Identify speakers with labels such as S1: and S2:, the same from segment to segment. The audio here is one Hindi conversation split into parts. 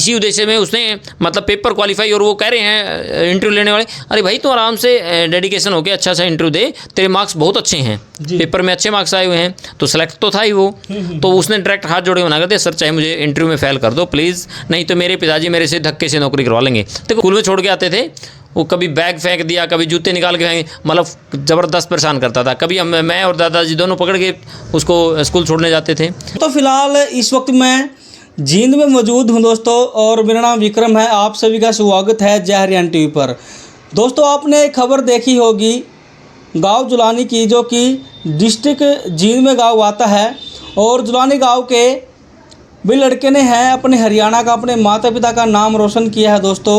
S1: इसी उद्देश्य में उसने मतलब पेपर क्वालिफाई, और वो कह रहे हैं इंटरव्यू लेने वाले, अरे भाई तू आराम से डेडिकेशन होकर अच्छा सा इंटरव्यू दे, तेरे मार्क्स बहुत अच्छे हैं, पेपर में अच्छे मार्क्स आए हुए हैं, तो सेलेक्ट तो था ही वो। तो उसने डायरेक्ट हाथ जोड़ के मना कर दिया, सर चाहे मुझे इंटरव्यू में फेल कर दो प्लीज़, नहीं तो मेरे पिताजी मेरे से धक्के से नौकरी करवा लेंगे। तो स्कूल में छोड़ के आते थे, वो कभी बैग फेंक दिया, कभी जूते निकाल के फेंक, मतलब ज़बरदस्त परेशान करता था। कभी मैं और दादाजी दोनों पकड़ के उसको स्कूल छोड़ने जाते थे।
S2: तो फिलहाल इस वक्त मैं जींद में मौजूद हूं दोस्तों, और मेरा नाम विक्रम है। आप सभी का स्वागत है जय हरियाणा टीवी पर। दोस्तों आपने एक खबर देखी होगी गांव जुलानी की, जो कि डिस्ट्रिक्ट जींद में गांव आता है, और जुलानी गांव के भी लड़के ने हैं अपने हरियाणा का, अपने माता पिता का नाम रोशन किया है। दोस्तों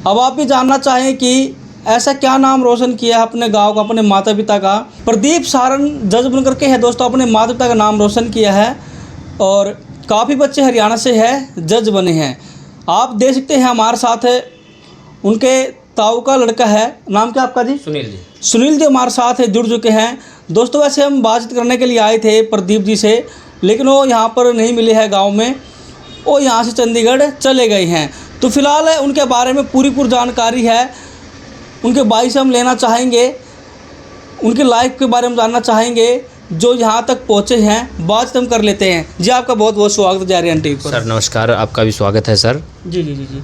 S2: अब आप भी जानना चाहें कि ऐसा क्या नाम रोशन किया है अपने गांव का, अपने माता पिता का। प्रदीप सारन जज बन करके है दोस्तों, अपने माता पिता का नाम रोशन किया है, और काफ़ी बच्चे हरियाणा से हैं जज बने हैं। आप देख सकते हैं हमारे साथ है उनके ताऊ का लड़का है, नाम क्या आपका जी?
S1: सुनील जी।
S2: सुनील जी हमारे साथ है, जुड़ चुके हैं। दोस्तों वैसे हम बातचीत करने के लिए आए थे प्रदीप जी से, लेकिन वो यहाँ पर नहीं मिले हैं गांव में, वो यहाँ से चंडीगढ़ चले गए हैं। तो फिलहाल उनके बारे में पूरी जानकारी है, उनके भाई से हम लेना चाहेंगे, उनकी लाइफ के बारे में जानना चाहेंगे, जो यहाँ तक पहुँचे हैं, बात हम कर लेते हैं। जी आपका बहुत बहुत स्वागत है जय हरियाणा टीवी पर।
S1: सर नमस्कार, आपका भी स्वागत है सर।
S2: जी जी जी जी।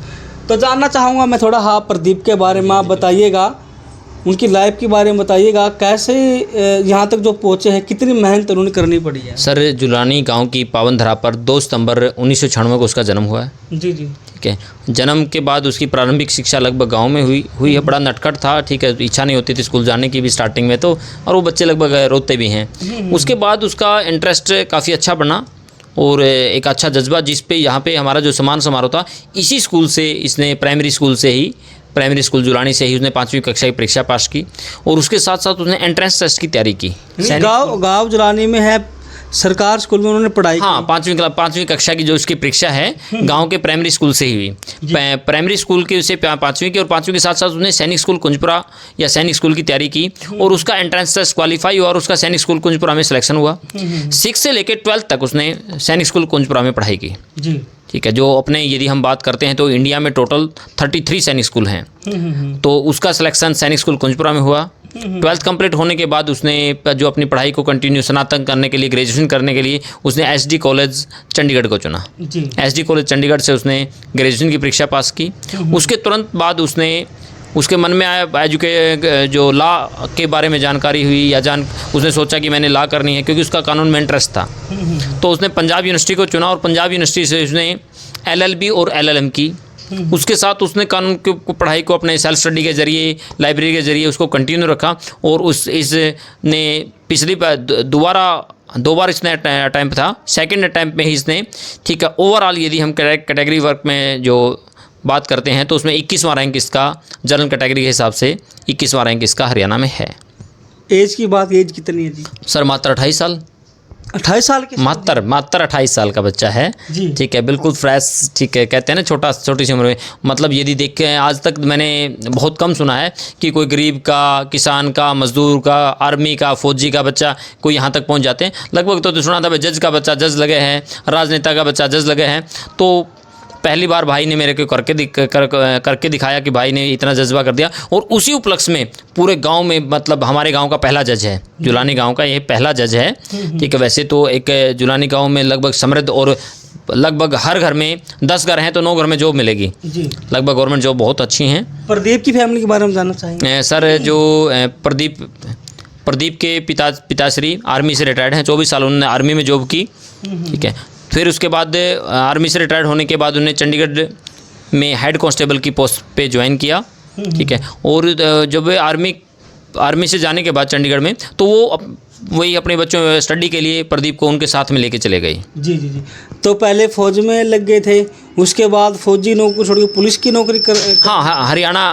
S2: तो जानना चाहूँगा मैं थोड़ा, हाँ प्रदीप के बारे में आप बताइएगा, उनकी लाइफ के बारे में बताइएगा, कैसे यहाँ तक जो पहुँचे हैं, कितनी मेहनत उन्होंने करनी पड़ी है।
S1: सर जुलानी गांव की पावन धरा पर 2 सितंबर 1996 को उसका जन्म हुआ है।
S2: जी जी।
S1: ठीक है, जन्म के बाद उसकी प्रारंभिक शिक्षा लगभग गांव में हुई है। बड़ा नटखट था, ठीक है, इच्छा नहीं होती थी स्कूल जाने की भी स्टार्टिंग में तो, और वो बच्चे लगभग रोते भी हैं। उसके बाद उसका इंटरेस्ट काफ़ी अच्छा बना, और एक अच्छा जज्बा, जिस पे यहाँ पे हमारा जो सम्मान समारोह था, इसी स्कूल से इसने प्राइमरी स्कूल जुलानी से ही उसने 5वीं कक्षा की परीक्षा पास की, और उसके साथ साथ उसने एंट्रेंस टेस्ट की तैयारी की।
S2: गाँव जुलानी में है सरकार स्कूल में उन्होंने पढ़ाई।
S1: हाँ, 5वीं कक्षा की जो उसकी परीक्षा है गांव के प्राइमरी स्कूल से ही हुई। प्राइमरी स्कूल की उसे 5वीं की, और 5वीं के साथ साथ उसने सैनिक स्कूल कुंजपुरा या सैनिक स्कूल की तैयारी की, और उसका एंट्रेंस टेस्ट क्वालिफाई हुआ, और उसका सैनिक स्कूल कुंजपुरा में सिलेक्शन हुआ। 6 से लेकर 12 तक उसने सैनिक स्कूल कुंजपुरा में पढ़ाई की।
S2: जी
S1: ठीक है, जो अपने यदि हम बात करते हैं तो इंडिया में टोटल 33 सैनिक स्कूल हैं, तो उसका सिलेक्शन सैनिक स्कूल कुंजपुरा में हुआ। 12th कंप्लीट होने के बाद उसने जो अपनी पढ़ाई को कंटिन्यू स्नातक करने के लिए, ग्रेजुएशन करने के लिए, उसने एसडी कॉलेज चंडीगढ़ को चुना। एसडी कॉलेज चंडीगढ़ से उसने ग्रेजुएशन की परीक्षा पास की। उसके तुरंत बाद उसके मन में आया जो लॉ के बारे में जानकारी हुई, या उसने सोचा कि मैंने लॉ करनी है, क्योंकि उसका कानून में इंटरेस्ट था। तो उसने पंजाब यूनिवर्सिटी को चुना, और पंजाब यूनिवर्सिटी से उसने LLB और LLM की। उसके साथ उसने कानून की पढ़ाई को अपने सेल्फ स्टडी के जरिए, लाइब्रेरी के जरिए उसको कंटिन्यू रखा, और इसने पिछली दो बार इसने अटैम्प्ट था, सेकंड अटैम्प्ट में ही इसने, ठीक है, ओवरऑल यदि हम कैटेगरी वर्क में जो बात करते हैं तो उसमें 21वां रैंक इसका जनरल कैटेगरी के हिसाब से 21वां रैंक इसका हरियाणा में है।
S2: एज की बात, एज कितनी है जी?
S1: सर मात्र 28 साल।
S2: 28 साल के?
S1: मात्र 28 साल का बच्चा है जी। ठीक है, बिल्कुल फ्रेश। ठीक है, कहते हैं ना छोटी सी उम्र में, मतलब यदि देखें आज तक मैंने बहुत कम सुना है कि कोई गरीब का, किसान का, मजदूर का, आर्मी का, फौजी का बच्चा कोई यहाँ तक पहुँच जाते हैं। लगभग तो सुना था भाई जज का बच्चा जज लगे हैं, राजनेता का बच्चा जज लगे हैं। तो पहली बार भाई ने मेरे को करके दिखाया कि भाई ने इतना जज्बा कर दिया, और उसी उपलक्ष्य में पूरे गांव में, मतलब हमारे गांव का पहला जज है, जुलानी गांव का ये पहला जज है। ठीक है, वैसे तो एक जुलानी गांव में लगभग समृद्ध, और लगभग हर घर में 10 घर हैं तो 9 घर में जॉब मिलेगी जी। लगभग गवर्नमेंट जॉब बहुत अच्छी हैं। प्रदीप
S2: की फैमिली के बारे में जानना चाहेंगे
S1: सर। जो प्रदीप के पिताश्री आर्मी से रिटायर्ड हैं, 24 साल उन्होंने आर्मी में जॉब की। ठीक है, फिर उसके बाद आर्मी से रिटायर्ड होने के बाद उन्हें चंडीगढ़ में हेड कांस्टेबल की पोस्ट पे ज्वाइन किया। ठीक है, और जब वे आर्मी से जाने के बाद चंडीगढ़ में, तो वही अपने बच्चों स्टडी के लिए प्रदीप को उनके साथ में लेके चले गए।
S2: जी जी जी। तो पहले फौज में लग गए थे, उसके बाद फौजी नौकरी छोड़ के पुलिस की नौकरी
S1: हाँ, हरियाणा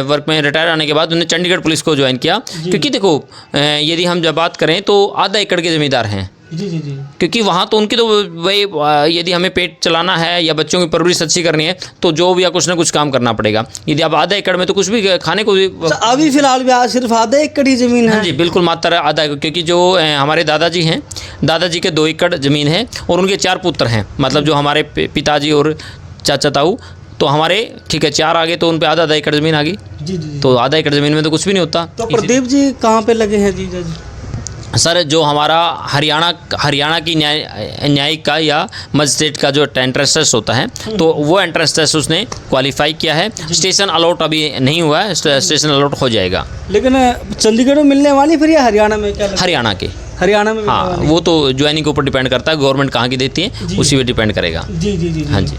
S1: वर्क में रिटायर आने के बाद उन्होंने चंडीगढ़ पुलिस को ज्वाइन किया। क्योंकि देखो यदि हम जब बात करें तो आधा एकड़ के ज़मींदार हैं।
S2: जी जी जी।
S1: क्योंकि वहाँ तो उनकी तो वही, यदि हमें पेट चलाना है या बच्चों की परवरिश अच्छी करनी है तो जॉब या कुछ ना कुछ काम करना पड़ेगा। यदि आप आधा एकड़ में तो कुछ भी खाने को
S2: अभी फिलहाल भी सिर्फ आधा एकड़ ही ज़मीन है।
S1: जी बिल्कुल, मात्र आधा, क्योंकि जो हमारे दादाजी हैं, दादाजी के 2 एकड़ ज़मीन है और उनके 4 पुत्र हैं। मतलब जो हमारे पिताजी और चाचा ताऊ, तो हमारे ठीक है 4 आ गए तो उन पे आधा एकड़ ज़मीन आ गई।
S2: जी जी।
S1: तो आधा एकड़ ज़मीन में तो कुछ भी नहीं होता।
S2: तो प्रदीप जी कहाँ पे लगे हैं जीजा जी?
S1: सर जो हमारा हरियाणा की न्यायिक का या मजिस्ट्रेट का जो एंट्रेंस टेस्ट होता है, तो वो एंट्रेंस टेस्ट उसने क्वालिफाई किया है। स्टेशन अलॉट अभी नहीं हुआ है, स्टेशन अलॉट हो जाएगा।
S2: लेकिन चंडीगढ़ में मिलने वाली फिर या हरियाणा में क्या लगा?
S1: हरियाणा के।
S2: हरियाणा में मिलने
S1: हाँ,
S2: वाली?
S1: वो तो ज्वाइनिंग के ऊपर डिपेंड करता है, गवर्नमेंट कहाँ की देती है उसी पे डिपेंड करेगा।
S2: जी जी जी।
S1: हाँ जी।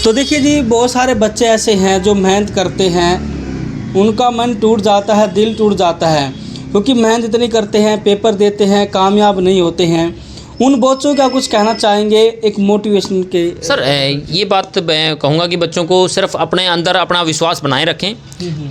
S2: तो देखिए जी, बहुत सारे बच्चे ऐसे हैं जो मेहनत करते हैं, उनका मन टूट जाता है, दिल टूट जाता है, क्योंकि मेहनत इतनी करते हैं, पेपर देते हैं, कामयाब नहीं होते हैं। उन बच्चों का कुछ कहना चाहेंगे एक मोटिवेशन के?
S1: सर ये बात मैं कहूँगा कि बच्चों को सिर्फ अपने अंदर अपना विश्वास बनाए रखें।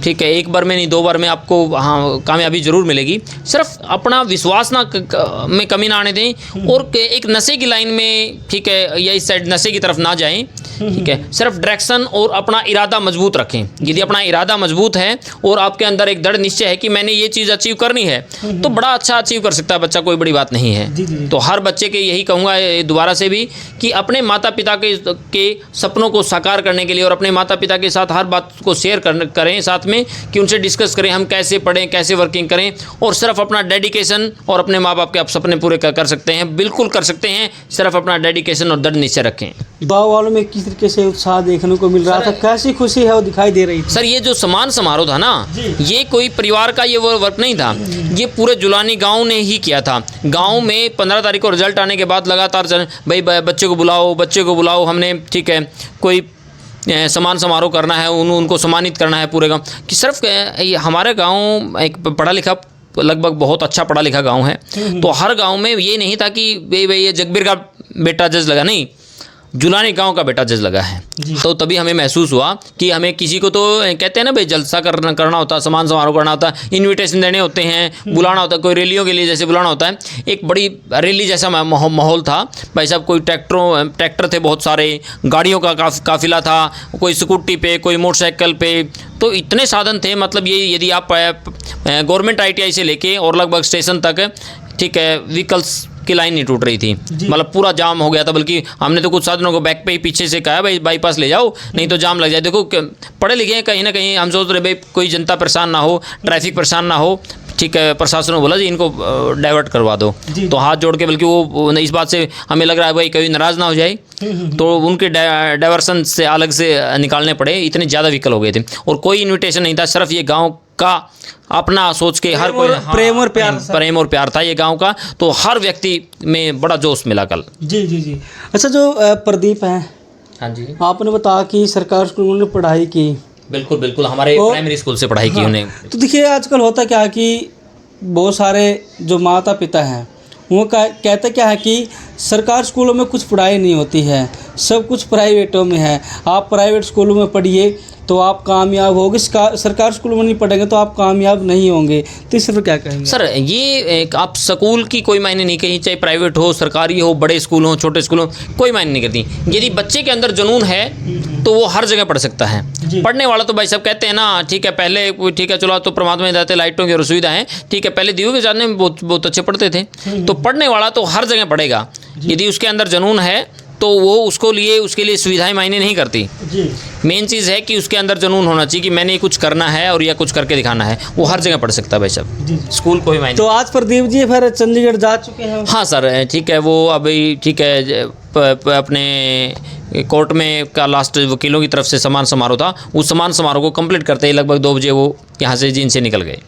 S1: ठीक है, एक बार में नहीं 2 बार में आपको हाँ कामयाबी ज़रूर मिलेगी। सिर्फ अपना विश्वास में कमी ना आने दें, और एक नशे की लाइन में ठीक है या इस साइड नशे की तरफ ना जाएं। ठीक है, सिर्फ डायरेक्शन और अपना इरादा मजबूत रखें। यदि अपना इरादा मजबूत है और आपके अंदर एक दृढ़ निश्चय है कि मैंने ये चीज़ अचीव करनी है, तो बड़ा अच्छा अचीव कर सकता है बच्चा, कोई बड़ी बात नहीं है। तो हर बच्चे के यही कहूँगा दोबारा से भी कि अपने माता पिता के सपनों को साकार करने के लिए और अपने माता पिता के साथ हर बात को शेयर करें साथ में, कि उनसे डिस्कस करें हम कैसे पढ़ें, कैसे वर्किंग करें, और सिर्फ अपना डेडिकेशन और अपने माँ बाप के आप सपने पूरे कर सकते हैं, बिल्कुल कर सकते हैं। सिर्फ अपना डेडिकेशन और दृढ़ निश्चय रखें।
S2: गाँव वालों में किस तरीके से उत्साह देखने को मिल रहा था, कैसी खुशी है वो दिखाई दे रही थी?
S1: सर ये जो सम्मान समारोह था ना, ये कोई परिवार का ये वो वर्क नहीं था, ये पूरे जुलानी गांव ने ही किया था। गांव में 15 तारीख को रिजल्ट आने के बाद लगातार भाई बच्चे को बुलाओ, हमने ठीक है कोई सम्मान समारोह करना है, उनको सम्मानित करना है पूरे गांव कि सिर्फ हमारे गांव एक पढ़ा लिखा लगभग बहुत अच्छा पढ़ा लिखा गांव है। तो हर गांव में ये नहीं था कि भाई ये जगबीर का बेटा जज लगा, नहीं, जुलानी गांव का बेटा जज लगा है। तो तभी हमें महसूस हुआ कि हमें किसी को तो कहते हैं ना भाई जलसा करना होता है, सम्मान समारोह करना होता है, इनविटेशन देने होते हैं, बुलाना होता है, कोई रैलियों के लिए जैसे बुलाना होता है। एक बड़ी रैली जैसा माहौल था भाई साहब। कोई ट्रैक्टर थे, बहुत सारे गाड़ियों का काफिला था, कोई स्कूटी पे, कोई मोटरसाइकिल पे, तो इतने साधन थे। मतलब ये यदि आप गवर्नमेंट ITI से लेके और लगभग स्टेशन तक ठीक है व्हीकल्स की लाइन नहीं टूट रही थी, मतलब पूरा जाम हो गया था। बल्कि हमने तो कुछ साधनों को बैक पे ही पीछे से कहा भाई बाईपास ले जाओ, नहीं तो जाम लग जाए। देखो पढ़े लिखे हैं, कहीं ना कहीं हम सोच रहे भाई कोई जनता परेशान ना हो, ट्रैफिक परेशान ना हो। ठीक है, प्रशासन ने बोला जी इनको डाइवर्ट करवा दो, तो हाथ जोड़ के, बल्कि वो इस बात से हमें लग रहा है भाई कभी नाराज़ ना हो जाए, तो उनके डाइवर्सन से अलग से निकालने पड़े। इतने ज़्यादा व्हीकल हो गए थे और कोई इन्विटेशन नहीं था, सिर्फ ये गाँव का अपना सोच के हर कोई प्रेम और प्यार था ये गांव का। तो हर व्यक्ति में बड़ा जोश मिला कल। जी जी जी।
S2: अच्छा, जो प्रदीप हैं,
S1: हाँ जी,
S2: आपने बताया कि सरकारी स्कूल में पढ़ाई की।
S1: बिल्कुल हमारे प्राइमरी स्कूल से पढ़ाई की उन्हें।
S2: तो देखिए आजकल होता क्या है कि बहुत सारे जो माता पिता हैं वो कहते क्या है कि सरकारी स्कूलों में कुछ पढ़ाई नहीं होती है, सब कुछ प्राइवेटों में है। आप प्राइवेट स्कूलों में पढ़िए तो आप कामयाब होंगे, सरकारी स्कूलों में नहीं पढ़ेंगे तो आप कामयाब नहीं होंगे। तो इस पर क्या कहेंगे?
S1: सर ये आप स्कूल की कोई मायने नहीं कही, चाहे प्राइवेट हो, सरकारी हो, बड़े स्कूल हो, छोटे स्कूल हो, कोई मायने नहीं करती। यदि बच्चे के अंदर जुनून है तो वो हर जगह पढ़ सकता है। पढ़ने वाला तो भाई सब कहते हैं ना, ठीक है पहले ठीक है चलो तो परमात्मा जाते लाइटों की सुविधा है, ठीक है पहले दियों के जानने में बहुत अच्छे पढ़ते थे। तो पढ़ने वाला तो हर जगह पढ़ेगा, यदि उसके अंदर जुनून है तो वो उसके लिए सुविधाएं मायने नहीं करती। मेन चीज़ है कि उसके अंदर जुनून होना चाहिए कि मैंने कुछ करना है और या कुछ करके दिखाना है, वो हर जगह पढ़ सकता है भाई साहब, स्कूल कोई मायने।
S2: तो आज प्रदीप जी फिर चंडीगढ़ जा चुके हैं?
S1: हाँ सर, ठीक है, वो अभी ठीक है अपने कोर्ट में का लास्ट वकीलों की तरफ से सम्मान समारोह था, उस सम्मान समारोह को कंप्लीट करते ही लगभग 2 बजे वो यहाँ से जींद से निकल गए।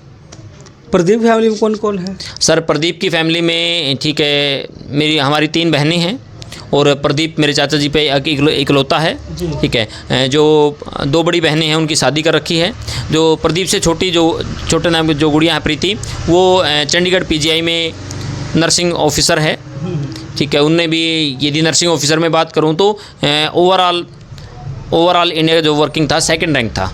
S1: प्रदीप फैमिली में कौन कौन है? सर प्रदीप की फैमिली में ठीक है हमारी 3 बहनें हैं और प्रदीप मेरे चाचा जी पे इकलौता है। ठीक है, जो 2 बड़ी बहनें हैं उनकी शादी कर रखी है। जो प्रदीप से छोटे नाम की जो गुड़िया है प्रीति, वो चंडीगढ़ PGI में नर्सिंग ऑफिसर है। ठीक है, उनने भी यदि नर्सिंग ऑफिसर में बात करूं तो ओवरऑल इंडिया का जो वर्किंग था 2nd रैंक था।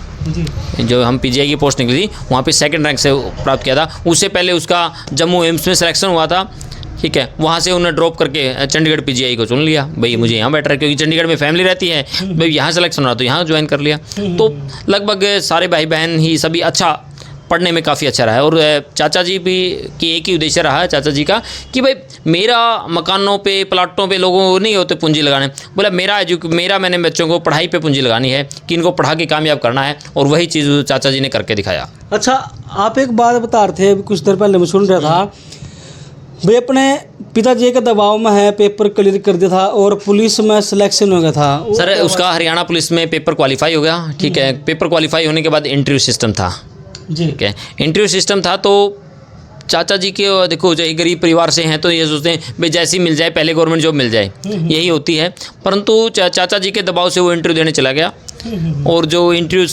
S1: जो हम PGI की पोस्ट निकली थी वहाँ पे 2nd रैंक से प्राप्त किया था। उससे पहले उसका जम्मू एम्स में सिलेक्शन हुआ था। ठीक है, वहाँ से उन्हें ड्रॉप करके चंडीगढ़ PGI को चुन लिया, भाई मुझे यहाँ बेटर है क्योंकि चंडीगढ़ में फैमिली रहती है, भाई यहाँ सिलेक्शन हुआ तो यहाँ ज्वाइन कर लिया। तो लगभग सारे भाई बहन ही सभी अच्छा पढ़ने में काफ़ी अच्छा रहा है। और चाचा जी भी की एक ही उद्देश्य रहा है चाचा जी का कि भाई मेरा मकानों पे प्लाटों पे लोगों को नहीं होते पूंजी लगाने, बोला मेरा मैंने बच्चों को पढ़ाई पे पूंजी लगानी है कि इनको पढ़ा के कामयाब करना है, और वही चीज़ चाचा जी ने करके दिखाया।
S2: अच्छा, आप एक बात बता रहे थे अभी कुछ देर पहले मैं सुन रहा था, भाई अपने पिताजी के दबाव में है, पेपर क्लियर कर दिया था और पुलिस में सिलेक्शन हो गया था।
S1: सर उसका हरियाणा पुलिस में पेपर क्वालिफाई हो गया, ठीक है। पेपर क्वालिफाई होने के बाद इंटरव्यू सिस्टम था,
S2: जी,
S1: ठीक है। इंटरव्यू सिस्टम था तो चाचा जी के देखो जो गरीब परिवार से हैं तो ये सोचते हैं भाई जैसी मिल जाए, पहले गवर्नमेंट जॉब मिल जाए, यही होती है। परंतु चाचा जी के दबाव से वो इंटरव्यू देने चला गया, और जो इंटरव्यू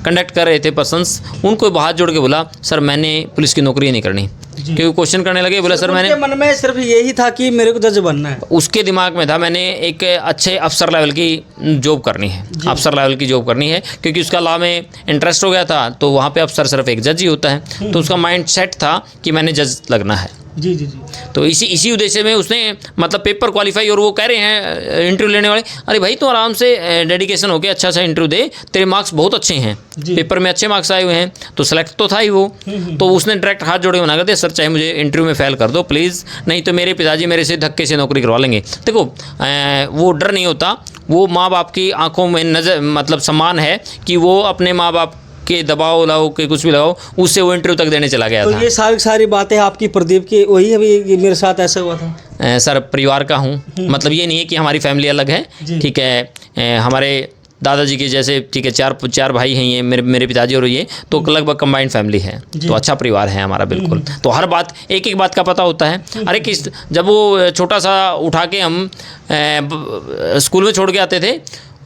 S1: कंडक्ट कर रहे थे पर्सन्स, उनको हाथ जोड़ के बोला सर मैंने पुलिस की नौकरी नहीं करनी, क्योंकि क्वेश्चन करने लगे, बोला सर मैंने,
S2: मन में सिर्फ यही था कि मेरे को जज बनना है।
S1: उसके दिमाग में था मैंने एक अच्छे अफसर लेवल की जॉब करनी है, अफसर लेवल की जॉब करनी है, क्योंकि उसका लॉ में इंटरेस्ट हो गया था, तो वहाँ पे अफसर सिर्फ एक जज ही होता है, तो उसका माइंड सेट था कि मैंने जज लगना है।
S2: जी जी जी।
S1: तो इसी उद्देश्य में उसने मतलब पेपर क्वालिफाई, और वो कह रहे हैं इंटरव्यू लेने वाले, अरे भाई तू आराम से डेडिकेशन होके अच्छा सा इंटरव्यू दे, तेरे मार्क्स बहुत अच्छे हैं, पेपर में अच्छे मार्क्स आए हुए हैं, तो सेलेक्ट तो था ही वो। तो उसने डायरेक्ट हाथ जोड़े मना कर दिया, सर चाहे मुझे इंटरव्यू में फेल कर दो प्लीज़, नहीं तो मेरे पिताजी मेरे से धक्के से नौकरी करवा लेंगे। देखो वो डर नहीं होता, वो माँ बाप की आंखों में नज़र मतलब सम्मान है कि वो अपने माँ बाप के दबाव लगाओ के कुछ भी लगाओ, उससे वो इंटरव्यू तक देने चला गया
S2: तो
S1: था।
S2: ये सारी बातें आपकी प्रदीप की वही है, ये मेरे साथ ऐसा हुआ था।
S1: सर परिवार का हूँ, मतलब ये नहीं है कि हमारी फैमिली अलग है, ठीक है। हमारे दादाजी के जैसे, ठीक है, चार भाई हैं ये मेरे पिताजी, और ये तो लगभग कंबाइंड फैमिली है, तो अच्छा परिवार है हमारा बिल्कुल। तो हर बात एक बात का पता होता है। अरे जब वो छोटा सा उठा के हम स्कूल में छोड़ के आते थे,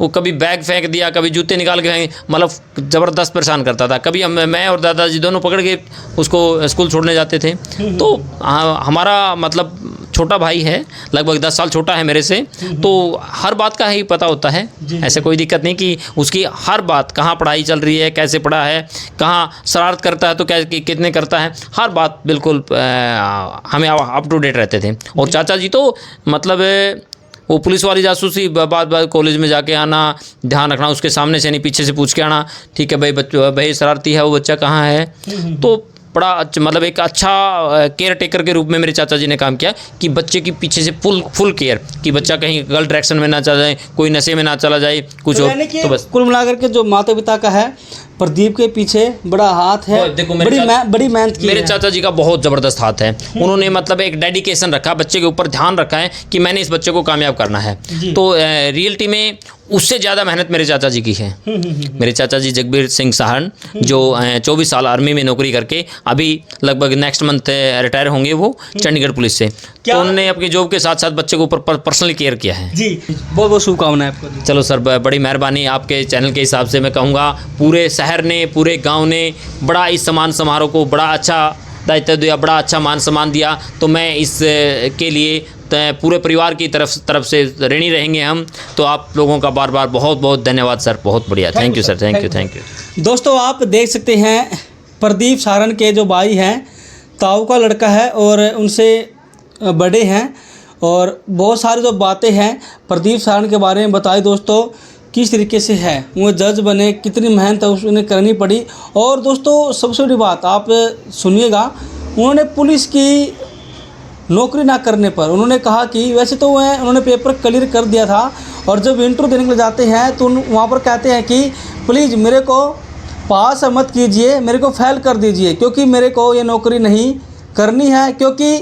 S1: वो कभी बैग फेंक दिया, कभी जूते निकाल के फेंक, मतलब ज़बरदस्त परेशान करता था। कभी मैं और दादाजी दोनों पकड़ के उसको स्कूल छोड़ने जाते थे। तो हमारा मतलब छोटा भाई है, लगभग 10 साल छोटा है मेरे से, तो हर बात का ही पता होता है। ऐसे कोई दिक्कत नहीं कि उसकी हर बात, कहाँ पढ़ाई चल रही है, कैसे पढ़ा है, कहाँ शरारत करता है तो कितने करता है, हर बात बिल्कुल हमें अप टू डेट रहते थे। और चाचा जी तो मतलब वो पुलिस वाली जासूसी, बात कॉलेज में जाके आना, ध्यान रखना, उसके सामने से नहीं पीछे से पूछ के आना, ठीक है भाई शरारती है वो बच्चा कहाँ है। तो बड़ा मतलब एक अच्छा केयर टेकर के रूप में मेरे चाचा जी ने काम किया कि बच्चे की पीछे से फुल केयर, कि बच्चा कहीं गलत डायरेक्शन में ना चला जाए, कोई नशे में ना चला जाए, कुछ हो तो बस।
S2: कुल मिलाकर के जो माता पिता का है, प्रदीप के पीछे बड़ा हाथ है,
S1: देखो
S2: बड़ी मेहनत की
S1: मेरे चाचा जी का बहुत ज़बरदस्त हाथ है। उन्होंने मतलब एक डेडिकेशन रखा, बच्चे के ऊपर ध्यान रखा है कि मैंने इस बच्चे को कामयाब करना है। तो रियलिटी में उससे ज़्यादा मेहनत मेरे चाचा जी की है। मेरे चाचा जी जगबीर सिंह साहन, जो 24 साल आर्मी में नौकरी करके अभी लगभग नेक्स्ट मंथ रिटायर होंगे वो चंडीगढ़ पुलिस से। तो उन्होंने अपनी जॉब के साथ साथ बच्चे के ऊपर पर्सनली केयर किया है।
S2: जी, बहुत बहुत शुभकामनाएं आपको।
S1: चलो सर, बड़ी मेहरबानी। आपके चैनल के हिसाब से मैं कहूँगा पूरे शहर ने, पूरे गांव ने बड़ा इस सम्मान समारोह को बड़ा अच्छा दायित्व दिया, बड़ा अच्छा मान सम्मान दिया। तो मैं इस के लिए पूरे परिवार की तरफ से ऋणी रहेंगे हम। तो आप लोगों का बार बार बहुत बहुत धन्यवाद सर, बहुत बढ़िया। Thank you sir, thank you.
S2: दोस्तों आप देख सकते हैं प्रदीप सारण के जो भाई हैं, ताऊ का लड़का है और उनसे बड़े हैं, और बहुत सारी जो बातें हैं प्रदीप सारण के बारे में बताई दोस्तों, किस तरीके से है वो जज बने, कितनी मेहनत उन्हें करनी पड़ी। और दोस्तों सबसे बड़ी बात आप सुनिएगा, उन्होंने पुलिस की नौकरी ना करने पर उन्होंने कहा कि वैसे तो उन्होंने पेपर क्लियर कर दिया था, और जब इंटरव्यू देने के लिए जाते हैं तो वहाँ पर कहते हैं कि प्लीज़ मेरे को पास मत कीजिए, मेरे को फेल कर दीजिए, क्योंकि मेरे को ये नौकरी नहीं करनी है, क्योंकि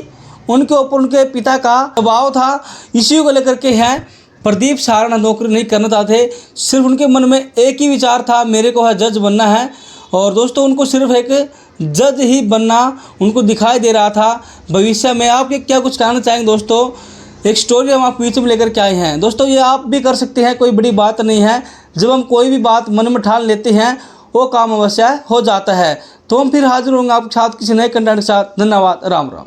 S2: उनके ऊपर उनके पिता का दबाव था। इसी को लेकर के हैं प्रदीप सारण नौकरी नहीं करना चाहते, सिर्फ उनके मन में एक ही विचार था, मेरे को है जज बनना है। और दोस्तों उनको सिर्फ एक जज ही बनना उनको दिखाई दे रहा था भविष्य में। आप ये क्या कुछ कहना चाहेंगे दोस्तों? एक स्टोरी हम आप बीच में लेकर के आए हैं दोस्तों, ये आप भी कर सकते हैं, कोई बड़ी बात नहीं है। जब हम कोई भी बात मन में ठान लेते हैं वो काम अवश्य हो जाता है। तो हम फिर हाजिर होंगे आपके साथ किसी नए कंटेंट के साथ। धन्यवाद, राम राम।